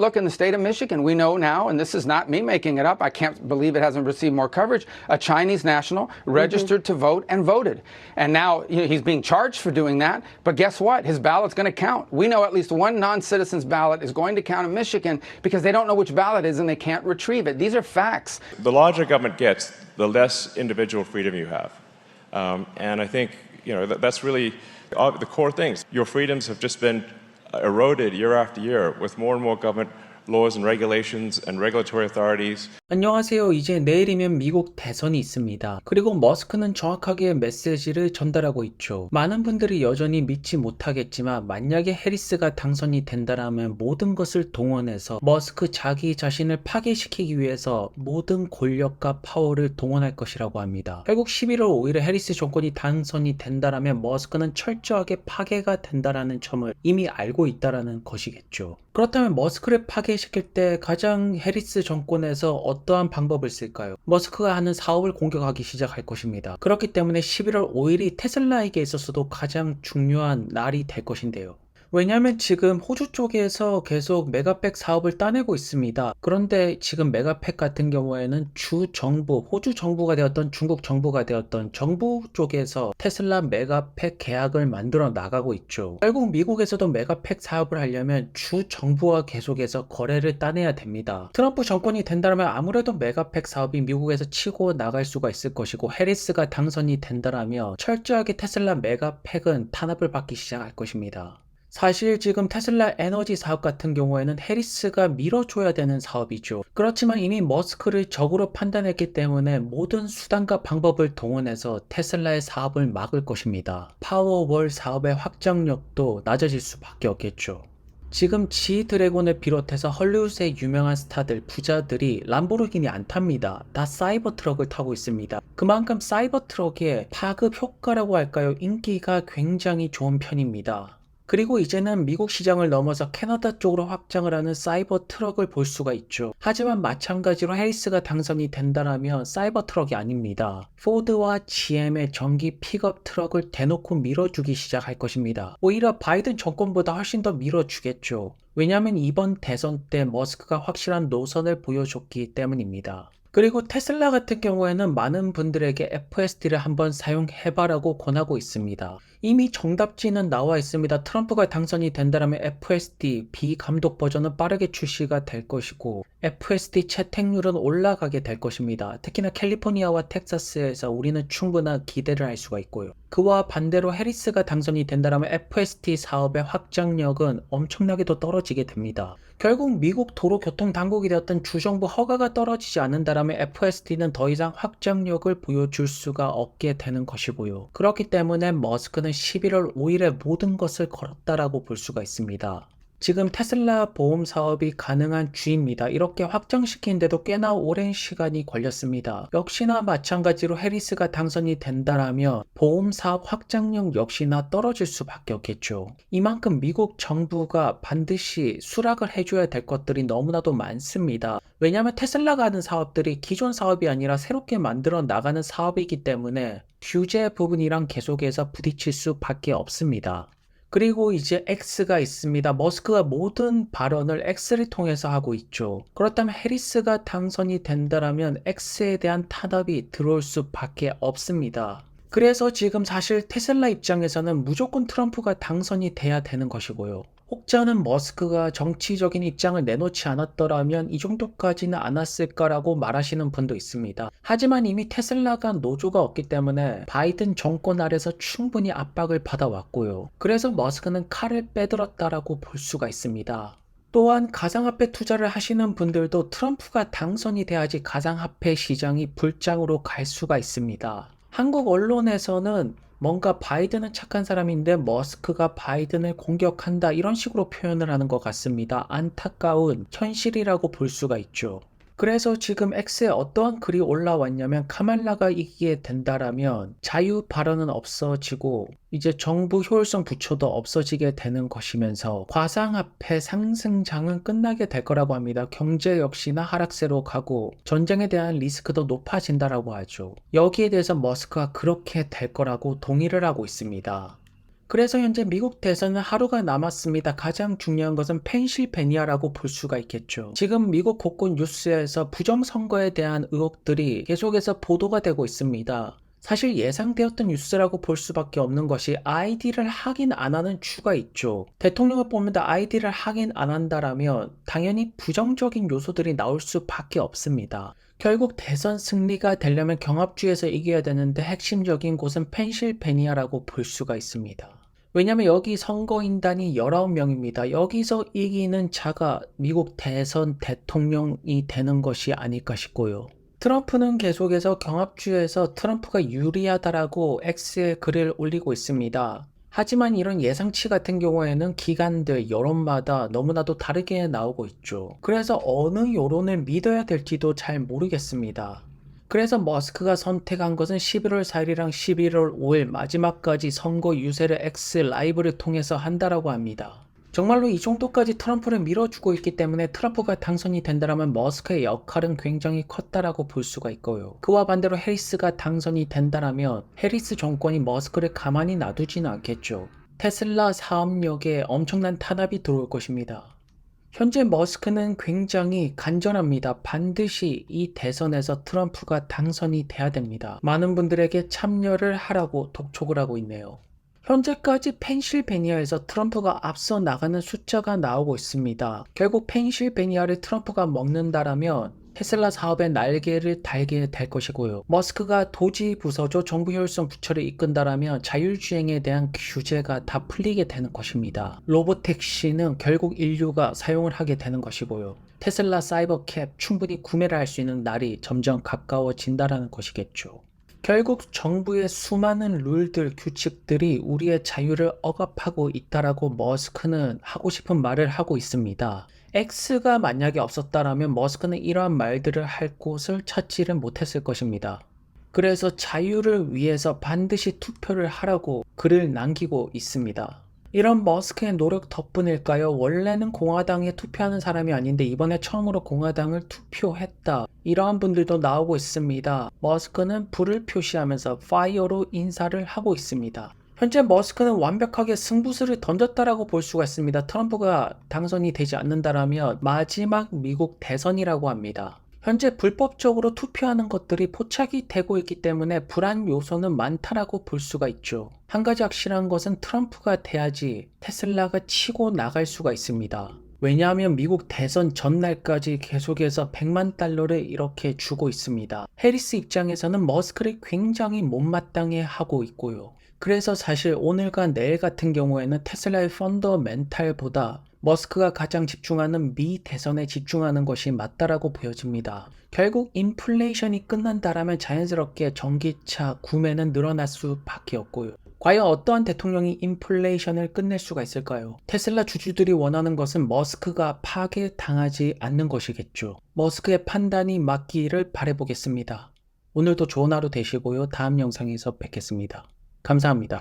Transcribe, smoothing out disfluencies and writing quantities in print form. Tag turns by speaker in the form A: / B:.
A: Look, in the state of Michigan, we know now, and this is not me making it up, I can't believe it hasn't received more coverage, a Chinese national registered to vote and voted. And now he's being charged for doing that, but guess what? His ballot's going to count. We know at least one non-citizen's ballot is going to count in Michigan because they don't know which ballot it is and they can't retrieve it. These are facts.
B: The larger government gets, the less individual freedom you have. And I think that's really the core things. Your freedoms have just been eroded year after year with more and more government laws and regulations and regulatory authorities.
C: 안녕하세요. 이제 내일이면 미국 대선이 있습니다. 그리고 머스크는 정확하게 메시지를 전달하고 있죠. 많은 분들이 여전히 믿지 못하겠지만 만약에 해리스가 당선이 된다라면 모든 것을 동원해서 머스크 자기 자신을 파괴시키기 위해서 모든 권력과 파워를 동원할 것이라고 합니다. 결국 11월 5일에 해리스 정권이 당선이 된다라면 머스크는 철저하게 파괴가 된다라는 점을 이미 알고 있다라는 것이겠죠. 그렇다면 머스크를 파괴시킬 때 가장 해리스 정권에서 어떠한 방법을 쓸까요? 머스크가 하는 사업을 공격하기 시작할 것입니다. 그렇기 때문에 11월 5일이 테슬라에게 있어서도 가장 중요한 날이 될 것인데요. 왜냐하면 지금 호주 쪽에서 계속 메가팩 사업을 따내고 있습니다. 그런데 지금 메가팩 같은 경우에는 주 정부, 호주 정부가 되었던 중국 정부가 되었던 정부 쪽에서 테슬라 메가팩 계약을 만들어 나가고 있죠. 결국 미국에서도 메가팩 사업을 하려면 주 정부와 계속해서 거래를 따내야 됩니다. 트럼프 정권이 된다면 아무래도 메가팩 사업이 미국에서 치고 나갈 수가 있을 것이고 해리스가 당선이 된다면 철저하게 테슬라 메가팩은 탄압을 받기 시작할 것입니다. 사실 지금 테슬라 에너지 사업 같은 경우에는 해리스가 밀어줘야 되는 사업이죠. 그렇지만 이미 머스크를 적으로 판단했기 때문에 모든 수단과 방법을 동원해서 테슬라의 사업을 막을 것입니다. 파워월 사업의 확장력도 낮아질 수밖에 없겠죠. 지금 지드래곤을 비롯해서 헐리우드의 유명한 스타들, 부자들이 람보르기니 안 탑니다. 다 사이버 트럭을 타고 있습니다. 그만큼 사이버 트럭의 파급 효과라고 할까요? 인기가 굉장히 좋은 편입니다. 그리고 이제는 미국 시장을 넘어서 캐나다 쪽으로 확장을 하는 사이버 트럭을 볼 수가 있죠. 하지만 마찬가지로 해리스가 당선이 된다면 사이버 트럭이 아닙니다. 포드와 GM의 전기 픽업 트럭을 대놓고 밀어주기 시작할 것입니다. 오히려 바이든 정권보다 훨씬 더 밀어주겠죠. 왜냐하면 이번 대선 때 머스크가 확실한 노선을 보여줬기 때문입니다. 그리고 테슬라 같은 경우에는 많은 분들에게 FSD를 한번 사용해봐라고 권하고 있습니다. 이미 정답지는 나와 있습니다. 트럼프가 당선이 된다면 FSD 비감독 버전은 빠르게 출시가 될 것이고 FSD 채택률은 올라가게 될 것입니다. 특히나 캘리포니아와 텍사스에서 우리는 충분한 기대를 할 수가 있고요. 그와 반대로 해리스가 당선이 된다면 FSD 사업의 확장력은 엄청나게도 떨어지게 됩니다. 결국 미국 도로교통당국이 되었던 주정부 허가가 떨어지지 않는다면 FSD는 더 이상 확장력을 보여줄 수가 없게 되는 것이고요. 그렇기 때문에 머스크는 11월 5일에 모든 것을 걸었다라고 볼 수가 있습니다. 지금 테슬라 보험 사업이 가능한 주입니다. 이렇게 확장시키는데도 꽤나 오랜 시간이 걸렸습니다. 역시나 마찬가지로 해리스가 당선이 된다면 보험 사업 확장력 역시나 떨어질 수밖에 없겠죠. 이만큼 미국 정부가 반드시 수락을 해줘야 될 것들이 너무나도 많습니다. 왜냐하면 테슬라가 하는 사업들이 기존 사업이 아니라 새롭게 만들어 나가는 사업이기 때문에 규제 부분이랑 계속해서 부딪힐 수밖에 없습니다. 그리고 이제 X가 있습니다. 머스크가 모든 발언을 X를 통해서 하고 있죠. 그렇다면 해리스가 당선이 된다면 X에 대한 탄압이 들어올 수밖에 없습니다. 그래서 지금 사실 테슬라 입장에서는 무조건 트럼프가 당선이 돼야 되는 것이고요. 혹자는 머스크가 정치적인 입장을 내놓지 않았더라면 이 정도까지는 않았을까라고 말하시는 분도 있습니다. 하지만 이미 테슬라가 노조가 없기 때문에 바이든 정권 아래서 충분히 압박을 받아왔고요. 그래서 머스크는 칼을 빼들었다라고 볼 수가 있습니다. 또한 가상화폐 투자를 하시는 분들도 트럼프가 당선이 돼야지 가상화폐 시장이 불장으로 갈 수가 있습니다. 한국 언론에서는 뭔가 바이든은 착한 사람인데 머스크가 바이든을 공격한다 이런 식으로 표현을 하는 것 같습니다. 안타까운 현실이라고 볼 수가 있죠. 그래서 지금 X에 어떠한 글이 올라왔냐면 카말라가 이기게 된다라면 자유 발언은 없어지고 이제 정부 효율성 부처도 없어지게 되는 것이면서 가상화폐 상승장은 끝나게 될 거라고 합니다. 경제 역시나 하락세로 가고 전쟁에 대한 리스크도 높아진다라고 하죠. 여기에 대해서 머스크가 그렇게 될 거라고 동의를 하고 있습니다. 그래서 현재 미국 대선은 하루가 남았습니다. 가장 중요한 것은 펜실베니아라고 볼 수가 있겠죠. 지금 미국 곳곳 뉴스에서 부정선거에 대한 의혹들이 계속해서 보도가 되고 있습니다. 사실 예상되었던 뉴스라고 볼 수밖에 없는 것이 아이디를 확인 안 하는 추가 있죠. 대통령을 뽑는다 아이디를 확인 안 한다라면 당연히 부정적인 요소들이 나올 수밖에 없습니다. 결국 대선 승리가 되려면 경합주에서 이겨야 되는데 핵심적인 곳은 펜실베니아라고 볼 수가 있습니다. 왜냐면 여기 선거인단이 19명입니다. 여기서 이기는 자가 미국 대선 대통령이 되는 것이 아닐까 싶고요. 트럼프는 계속해서 경합주에서 트럼프가 유리하다라고 X에 글을 올리고 있습니다. 하지만 이런 예상치 같은 경우에는 기관들, 여론마다 너무나도 다르게 나오고 있죠. 그래서 어느 여론을 믿어야 될지도 잘 모르겠습니다. 그래서 머스크가 선택한 것은 11월 4일이랑 11월 5일 마지막까지 선거 유세를 X 라이브를 통해서 한다라고 합니다. 정말로 이 정도까지 트럼프를 밀어주고 있기 때문에 트럼프가 당선이 된다면 머스크의 역할은 굉장히 컸다라고 볼 수가 있고요. 그와 반대로 해리스가 당선이 된다면 해리스 정권이 머스크를 가만히 놔두지는 않겠죠. 테슬라 사업력에 엄청난 탄압이 들어올 것입니다. 현재 머스크는 굉장히 간절합니다. 반드시 이 대선에서 트럼프가 당선이 돼야 됩니다. 많은 분들에게 참여를 하라고 독촉을 하고 있네요. 현재까지 펜실베니아에서 트럼프가 앞서 나가는 숫자가 나오고 있습니다. 결국 펜실베니아를 트럼프가 먹는다라면 테슬라 사업의 날개를 달게 될 것이고요. 머스크가 도지 부서죠. 정부 효율성 부처를 이끈다라면 자율주행에 대한 규제가 다 풀리게 되는 것입니다. 로보택시는 결국 인류가 사용을 하게 되는 것이고요. 테슬라 사이버캡 충분히 구매를 할 수 있는 날이 점점 가까워진다라는 것이겠죠. 결국 정부의 수많은 룰들, 규칙들이 우리의 자유를 억압하고 있다라고 머스크는 하고 싶은 말을 하고 있습니다. X가 만약에 없었다라면 머스크는 이러한 말들을 할 곳을 찾지를 못했을 것입니다. 그래서 자유를 위해서 반드시 투표를 하라고 글을 남기고 있습니다. 이런 머스크의 노력 덕분일까요? 원래는 공화당에 투표하는 사람이 아닌데 이번에 처음으로 공화당을 투표했다. 이러한 분들도 나오고 있습니다. 머스크는 불을 표시하면서 파이어로 인사를 하고 있습니다. 현재 머스크는 완벽하게 승부수를 던졌다라고 볼 수가 있습니다. 트럼프가 당선이 되지 않는다라면 마지막 미국 대선이라고 합니다. 현재 불법적으로 투표하는 것들이 포착이 되고 있기 때문에 불안 요소는 많다라고 볼 수가 있죠. 한 가지 확실한 것은 트럼프가 돼야지 테슬라가 치고 나갈 수가 있습니다. 왜냐하면 미국 대선 전날까지 계속해서 100만 달러를 이렇게 주고 있습니다. 해리스 입장에서는 머스크를 굉장히 못마땅해 하고 있고요. 그래서 사실 오늘과 내일 같은 경우에는 테슬라의 펀더멘탈보다 머스크가 가장 집중하는 미 대선에 집중하는 것이 맞다라고 보여집니다. 결국 인플레이션이 끝난다라면 자연스럽게 전기차 구매는 늘어날 수밖에 없고요. 과연 어떠한 대통령이 인플레이션을 끝낼 수가 있을까요? 테슬라 주주들이 원하는 것은 머스크가 파괴당하지 않는 것이겠죠. 머스크의 판단이 맞기를 바라보겠습니다. 오늘도 좋은 하루 되시고요. 다음 영상에서 뵙겠습니다. 감사합니다.